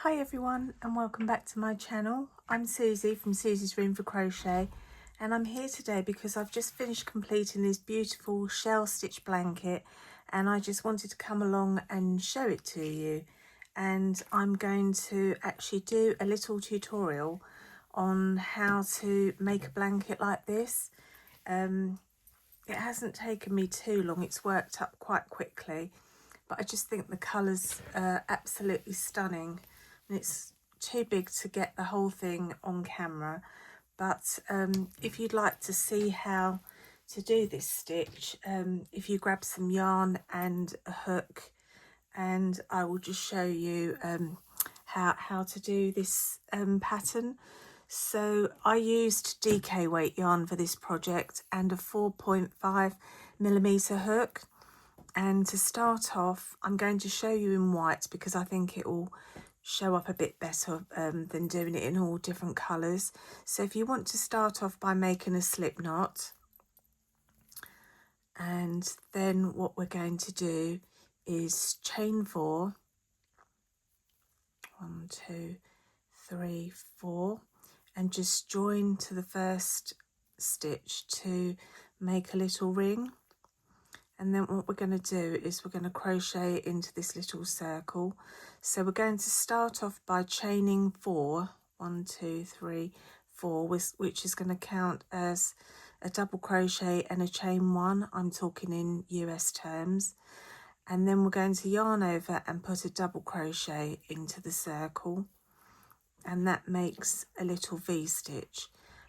Hi everyone and welcome back to my channel. I'm Susie from Susie's Room for Crochet and I'm here today because I've just finished completing this beautiful shell stitch blanket and I just wanted to come along and show it to you, and I'm going to actually do a little tutorial on how to make a blanket like this. It hasn't taken me too long, it's worked up quite quickly, but I just think the colours are absolutely stunning. And it's too big to get the whole thing on camera, but if you'd like to see how to do this stitch, if you grab some yarn and a hook, and I will just show you how to do this pattern. So I used DK weight yarn for this project and a 4.5mm hook. And to start off, I'm going to show you in white because I think it will show up a bit better than doing it in all different colours. So if you want to start off by making a slip knot, and then what we're going to do is chain 4, 1, 2, 3, 4, and just join to the first stitch to make a little ring. And then what we're going to do is we're going to crochet into this little circle. So we're going to start off by chaining 4, 1, 2, 3, 4, which is going to count as a double crochet and a chain 1. I'm talking in US terms. And then we're going to yarn over and put a double crochet into the circle, and that makes a little V-stitch.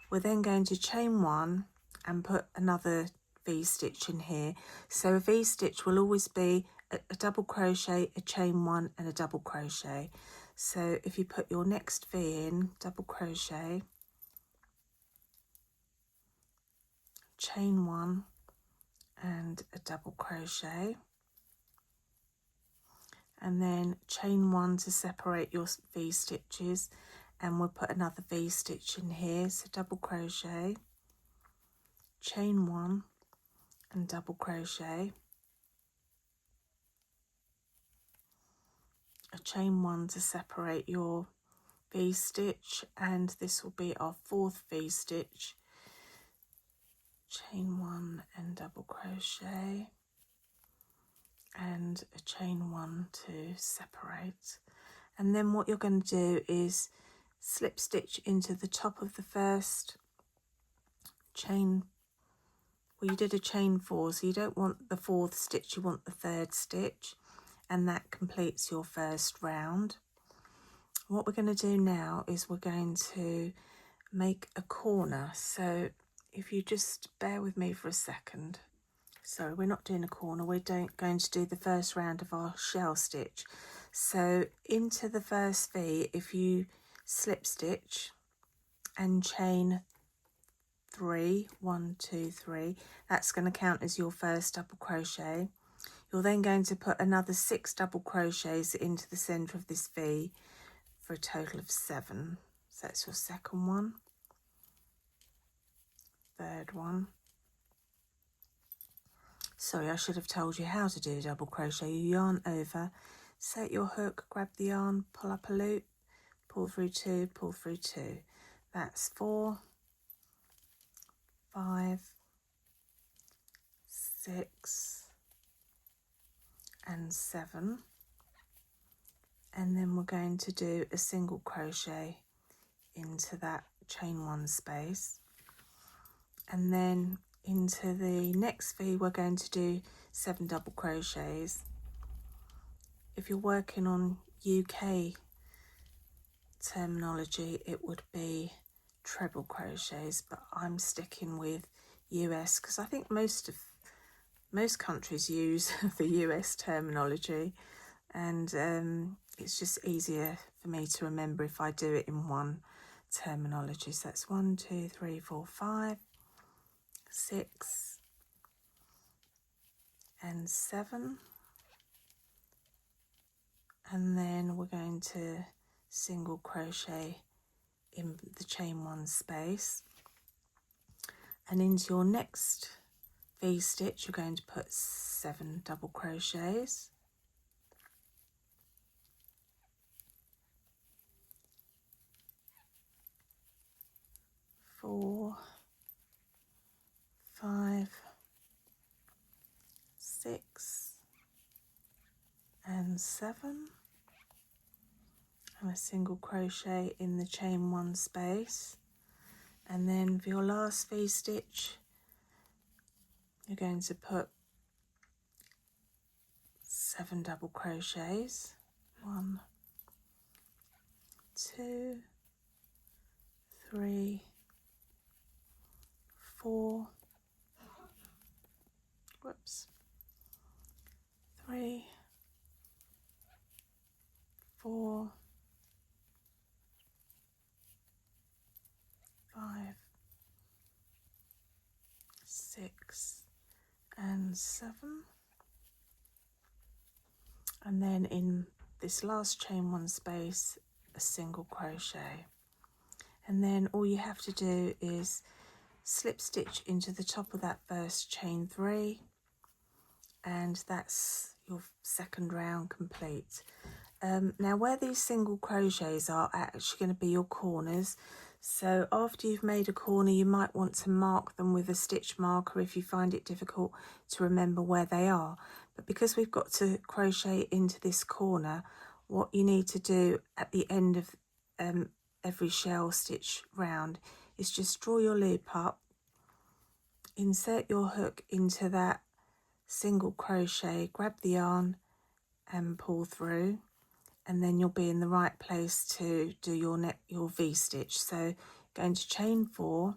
We're then going to chain 1 and put another V-stitch in here. So a V-stitch will always be a double crochet, a chain 1 and a double crochet. So if you put your next V in, double crochet, chain 1 and a double crochet, and then chain 1 to separate your V-stitches, and we'll put another V-stitch in here. So double crochet, chain 1 and double crochet, a chain 1 to separate your V-stitch, and this will be our 4th V-stitch, chain 1 and double crochet, and a chain 1 to separate. And then what you're going to do is slip stitch into the top of the first chain. Well, you did a chain 4, so you don't want the 4th stitch, you want the 3rd stitch, and that completes your first round. What we're going to do now is we're going to make a corner. So if you just bear with me for a second. Sorry, we're not doing a corner, we're going to do the first round of our shell stitch. So into the first V, if you slip stitch and chain 3, 1, 2, 3, that's going to count as your first double crochet. You're then going to put another 6 double crochets into the centre of this V for a total of 7. So that's your second one, third one. Sorry, I should have told you how to do a double crochet. You yarn over, set your hook, grab the yarn, pull up a loop, pull through 2, pull through 2. That's 4, 5, 6 and 7. And then we're going to do a single crochet into that chain 1 space, and then into the next V we're going to do 7 double crochets. If you're working on UK terminology, it would be treble crochets, but I'm sticking with US because I think most countries use the US terminology, and it's just easier for me to remember if I do it in one terminology. So that's 1, 2, 3, 4, 5, 6 and 7, and then we're going to single crochet in the chain 1 space, and into your next V stitch you're going to put 7 double crochets, 6 and 7, and a single crochet in the chain 1 space, and then for your last V-stitch you're going to put 7 double crochets, 1, 2, 3, 4, whoops, 3, 4, 5, 6 and 7, and then in this last chain 1 space a single crochet, and then all you have to do is slip stitch into the top of that first chain 3, and that's your second round complete. Now where these single crochets are actually going to be your corners, so after you've made a corner you might want to mark them with a stitch marker if you find it difficult to remember where they are. But because we've got to crochet into this corner, what you need to do at the end of every shell stitch round is just draw your loop up, insert your hook into that single crochet, grab the yarn and pull through, and then you'll be in the right place to do your V-stitch. So going to chain 4,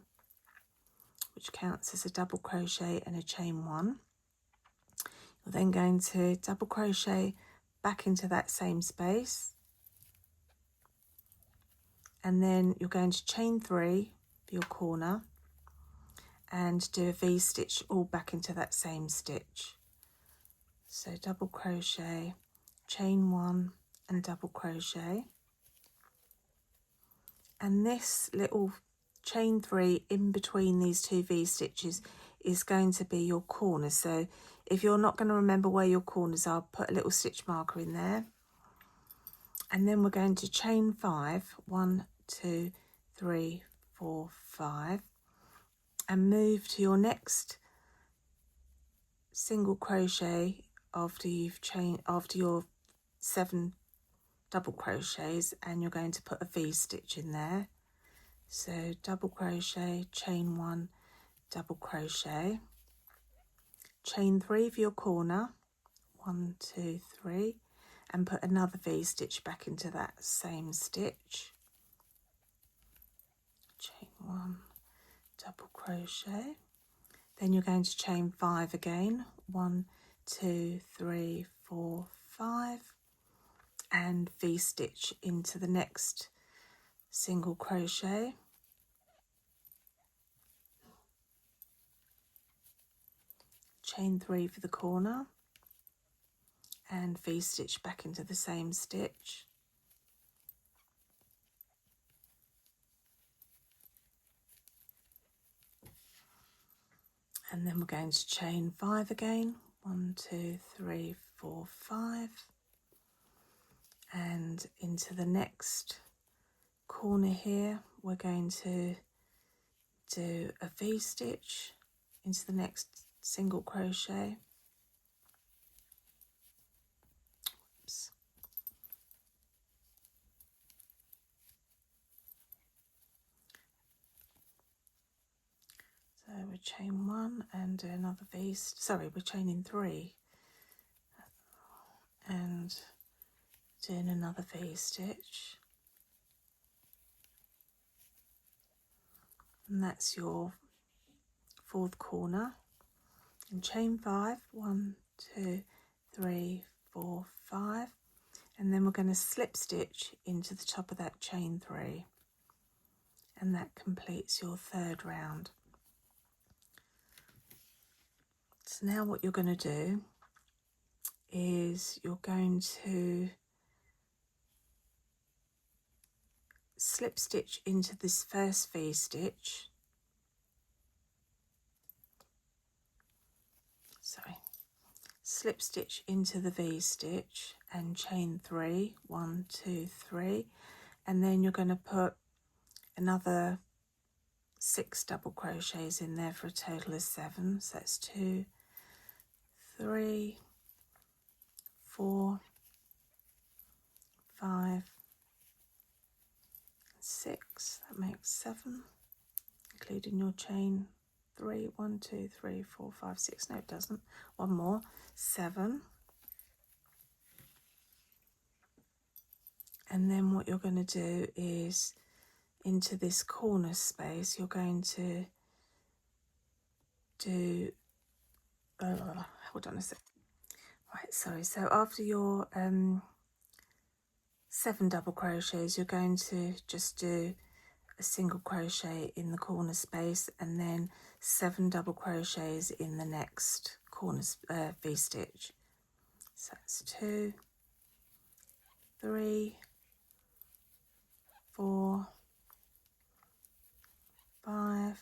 which counts as a double crochet and a chain 1. You're then going to double crochet back into that same space, and then you're going to chain 3 for your corner and do a V-stitch all back into that same stitch. So double crochet, chain 1 and double crochet, and this little chain 3 in between these 2 V-stitches is going to be your corner. So if you're not going to remember where your corners are, put a little stitch marker in there, and then we're going to chain 5, 1, 2, 3, 4, 5, and move to your next single crochet after your 7 double crochets, and you're going to put a V-stitch in there. So double crochet, chain 1, double crochet, chain 3 for your corner, 1, 2, 3, and put another V-stitch back into that same stitch, chain 1, double crochet, then you're going to chain 5 again, 1, 2, 3, 4, 5, and V-stitch into the next single crochet, chain 3 for the corner, and V-stitch back into the same stitch, and then we're going to chain 5 again, 1, 2, 3, 4, 5, and into the next corner here we're going to do a V-stitch into the next single crochet. Oops. So we chain 1 and do another we're chaining 3 and doing another V-stitch, and that's your 4th corner, and chain 5, 1, 2, 3, 4, 5, and then we're going to slip stitch into the top of that chain 3, and that completes your 3rd round. So now what you're going to do is you're going to slip stitch into this first V-stitch, slip stitch into the V-stitch and chain 3, 1, 2, 3, and then you're going to put another 6 double crochets in there for a total of 7. So that's 2, 3, 4, 5, 6, that makes 7, including your chain 3, 1, 2, 3, 4, 5, 6, no it doesn't, one more, 7. And then what you're going to do is into this corner space you're going to do, hold on a sec, right, sorry, so after your 7 double crochets you're going to just do a single crochet in the corner space and then 7 double crochets in the next corner V-stitch. So that's 2, 3, 4, 5,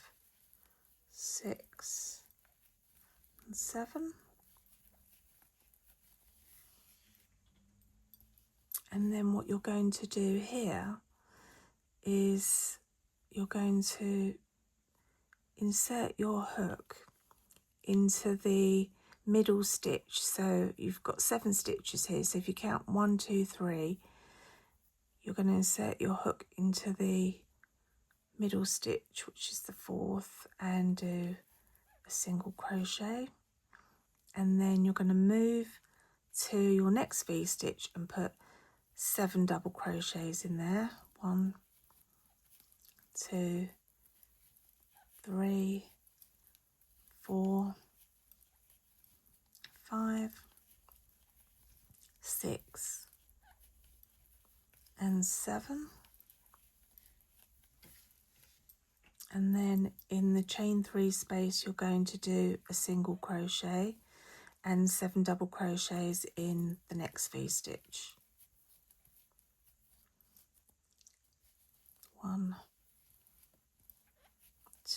6, and 7. And then what you're going to do here is you're going to insert your hook into the middle stitch. So you've got 7 stitches here, so if you count 1, 2, 3, you're going to insert your hook into the middle stitch, which is the 4th, and do a single crochet, and then you're going to move to your next V-stitch and put 7 double crochets in there. 1, 2, 3, 4, 5, 6, and 7. And then in the chain 3 space you're going to do a single crochet and 7 double crochets in the next V-stitch. 1,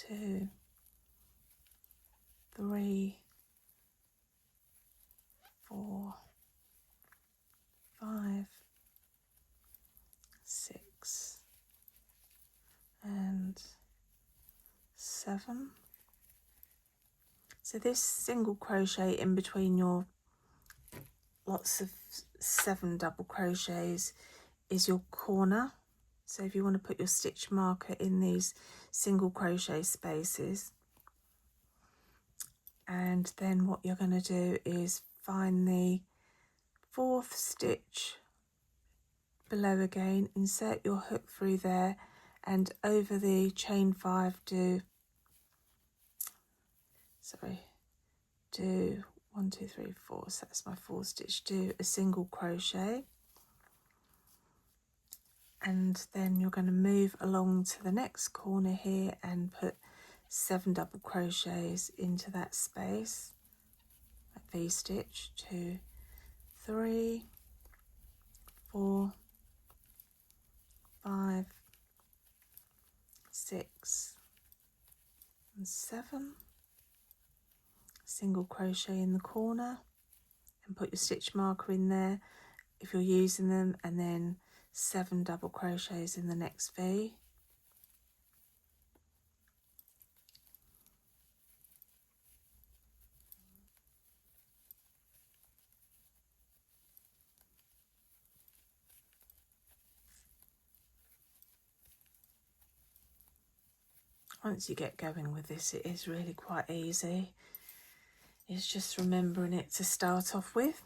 2, 3, 4, 5, 6, and 7. So this single crochet in between your lots of 7 double crochets is your corner. So if you want to put your stitch marker in these single crochet spaces, and then what you're going to do is find the 4th stitch below again, insert your hook through there, and over the chain 5 do 1, 2, 3, 4, so that's my 4th stitch, do a single crochet, and then you're going to move along to the next corner here and put 7 double crochets into that space, that V-stitch, 2, 3, 4, 5, 6, and 7. Single crochet in the corner and put your stitch marker in there if you're using them, and then 7 double crochets in the next V. Once you get going with this, it is really quite easy. It's just remembering it to start off with,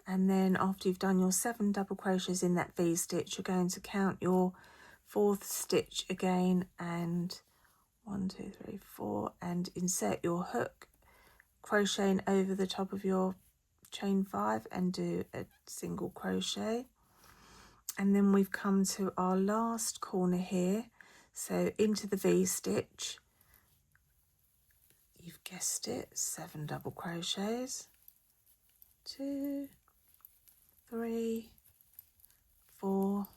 and then after you've done your 7 double crochets in that V-stitch, you're going to count your 4th stitch again, and 1, 2, 3, 4, and insert your hook, crocheting over the top of your chain 5 and do a single crochet. And then we've come to our last corner here, so into the V-stitch, you've guessed it, 7 double crochets, 2, 3, 4,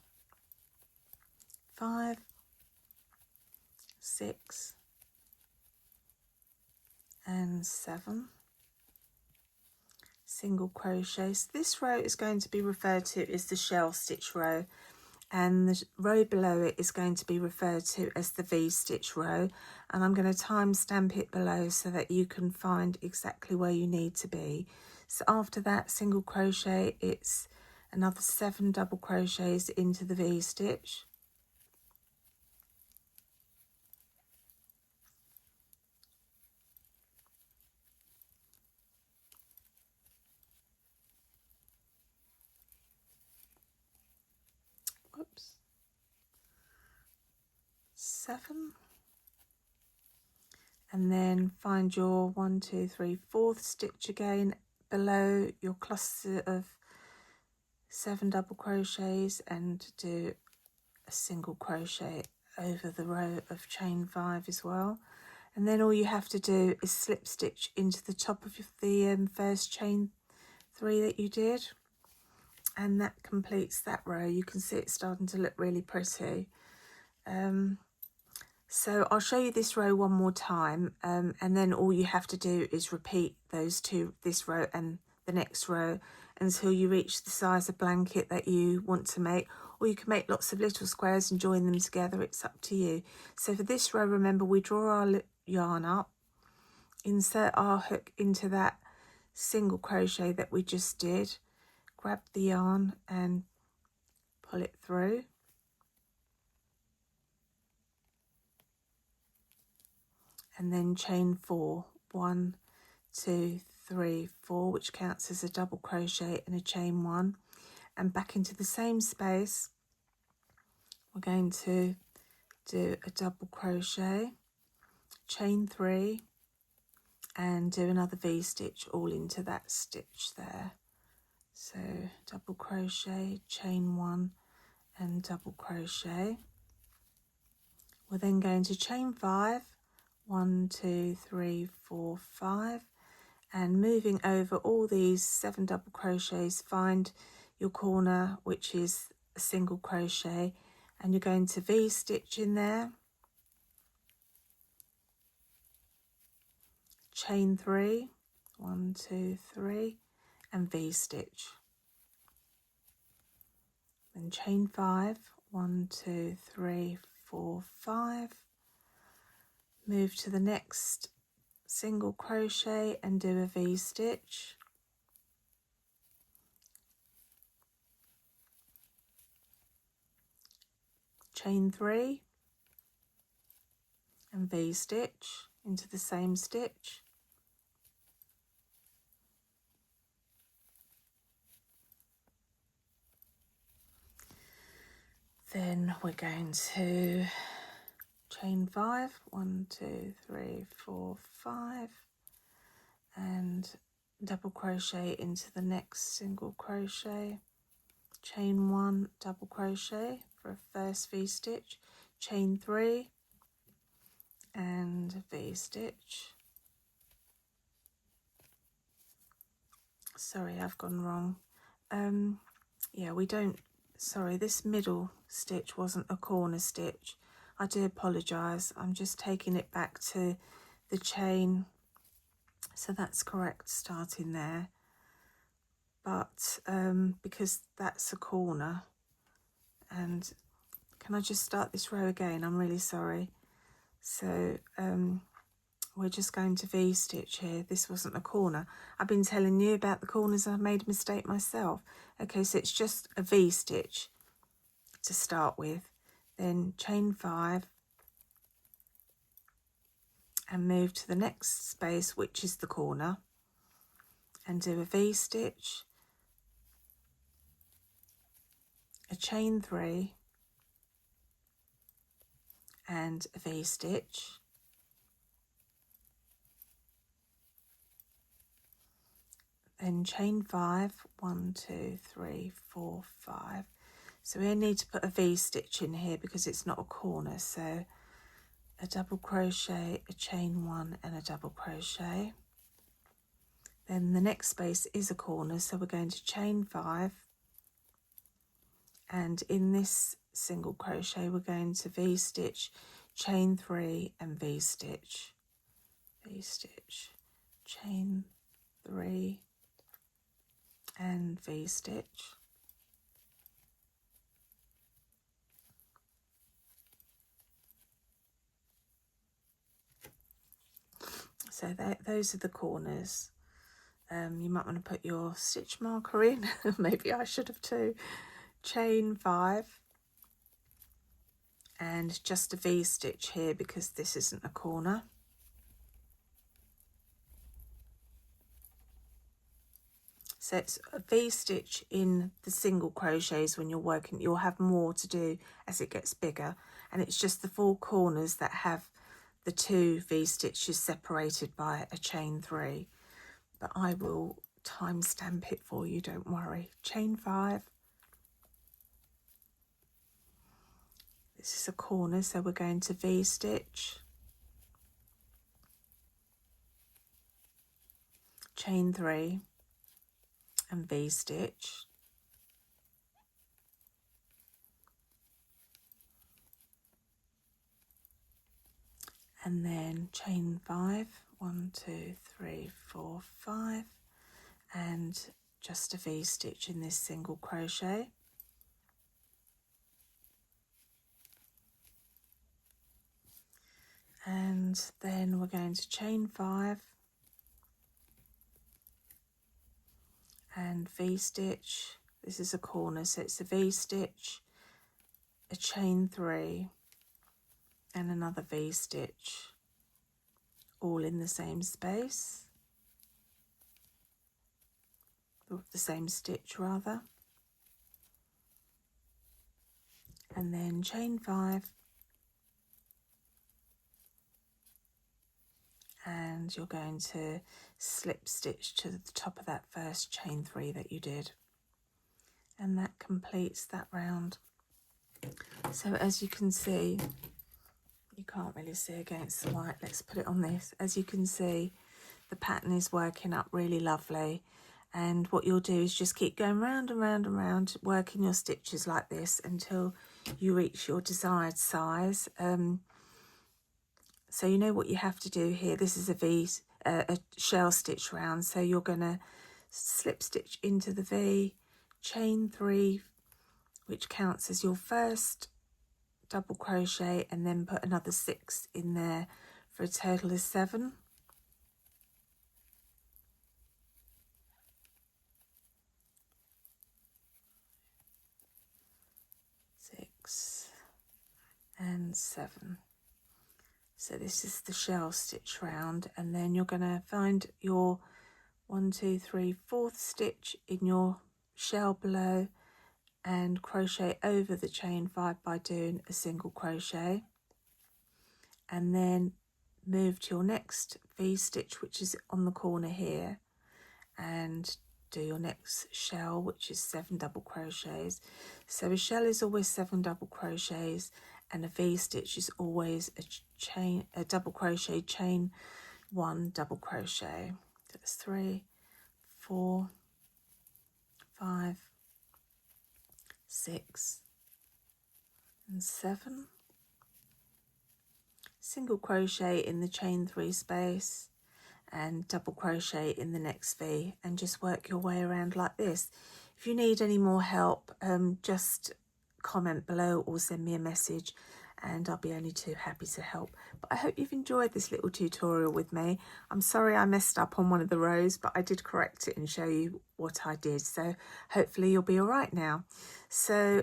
5, 6, and 7. Single crochets. This row is going to be referred to as the shell stitch row, and the row below it is going to be referred to as the V-stitch row, and I'm going to time stamp it below so that you can find exactly where you need to be. So after that single crochet, it's another 7 double crochets into the V-stitch, whoops, 7, and then find your 1, 2, 3, 4th stitch again below your cluster of 7 double crochets and do a single crochet over the row of chain 5 as well. And then all you have to do is slip stitch into the top of the first chain 3 that you did, and that completes that row. You can see it's starting to look really pretty. So I'll show you this row one more time, and then all you have to do is repeat those two, this row and the next row, until you reach the size of blanket that you want to make, or you can make lots of little squares and join them together. It's up to you. So for this row, remember, we draw our yarn up, insert our hook into that single crochet that we just did, grab the yarn and pull it through, and then chain 4, 1, 2, 3, 4, which counts as a double crochet and a chain 1, and back into the same space we're going to do a double crochet, chain 3, and do another V-stitch all into that stitch there. So double crochet, chain 1 and double crochet. We're then going to chain 5, 1, 2, 3, 4, 5, and moving over all these 7 double crochets, find your corner, which is a single crochet, and you're going to V-stitch in there, chain 3, 1, 2, 3, and V-stitch. Then chain 5, 1, 2, 3, 4, 5. Move to the next single crochet and do a V-stitch. Chain 3 and V-stitch into the same stitch. Then we're going to chain 5, 1, 2, 3, 4, 5, and double crochet into the next single crochet, chain 1, double crochet for a first V-stitch, chain 3 and V-stitch. Sorry, I've gone wrong. Yeah, we don't, sorry, this middle stitch wasn't a corner stitch. I do apologise. I'm just taking it back to the chain. So that's correct, starting there. But because that's a corner, and can I just start this row again? I'm really sorry. So we're just going to V-stitch here. This wasn't a corner. I've been telling you about the corners. I've made a mistake myself. Okay, so it's just a V-stitch to start with. Then chain 5 and move to the next space, which is the corner, and do a V-stitch, a chain 3 and a V-stitch. Then chain 5, 1, 2, 3, 4, 5. So we need to put a V-stitch in here because it's not a corner. So a double crochet, a chain 1 and a double crochet. Then the next space is a corner, so we're going to chain 5, and in this single crochet we're going to V-stitch, chain 3 and V-stitch, V-stitch, chain 3 and V-stitch. So those are the corners. You might want to put your stitch marker in. Maybe I should have too. Chain 5 and just a V-stitch here because this isn't a corner. So it's a V-stitch in the single crochets when you're working. You'll have more to do as it gets bigger, and it's just the 4 corners that have the 2 V-stitches separated by a chain 3. But I will timestamp it for you, don't worry. Chain 5. This is a corner, so we're going to V-stitch, chain 3 and V-stitch, and then chain 5, 1, 2, 3, 4, 5, and just a V-stitch in this single crochet. And then we're going to chain 5 and V-stitch. This is a corner, so it's a V-stitch, a chain 3 and another V-stitch, all in the same space, or the same stitch rather. And then chain 5 and you're going to slip stitch to the top of that first chain 3 that you did, and that completes that round. So as you can see, you can't really see against the light, let's put it on this. As you can see, the pattern is working up really lovely, and what you'll do is just keep going round and round and round, working your stitches like this until you reach your desired size. So you know what you have to do here. This is a shell stitch round, so you're going to slip stitch into the V, chain 3, which counts as your first double crochet, and then put another 6 in there for a total of 7. And 7. So this is the shell stitch round, and then you're going to find your 1, 2, 3, 4th stitch in your shell below and crochet over the chain 5 by doing a single crochet, and then move to your next V stitch, which is on the corner here, and do your next shell, which is 7 double crochets. So a shell is always 7 double crochets, and a V stitch is always a double crochet, chain 1 double crochet. That's 3, 4, 5, 6 and 7. Single crochet in the chain 3 space and double crochet in the next V, and just work your way around like this. If you need any more help, just comment below or send me a message and I'll be only too happy to help. But I hope you've enjoyed this little tutorial with me. I'm sorry I messed up on one of the rows, but I did correct it and show you what I did, so hopefully you'll be all right now. So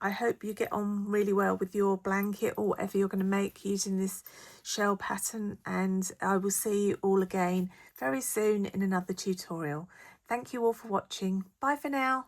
I hope you get on really well with your blanket or whatever you're going to make using this shell pattern, and I will see you all again very soon in another tutorial. Thank you all for watching. Bye for now.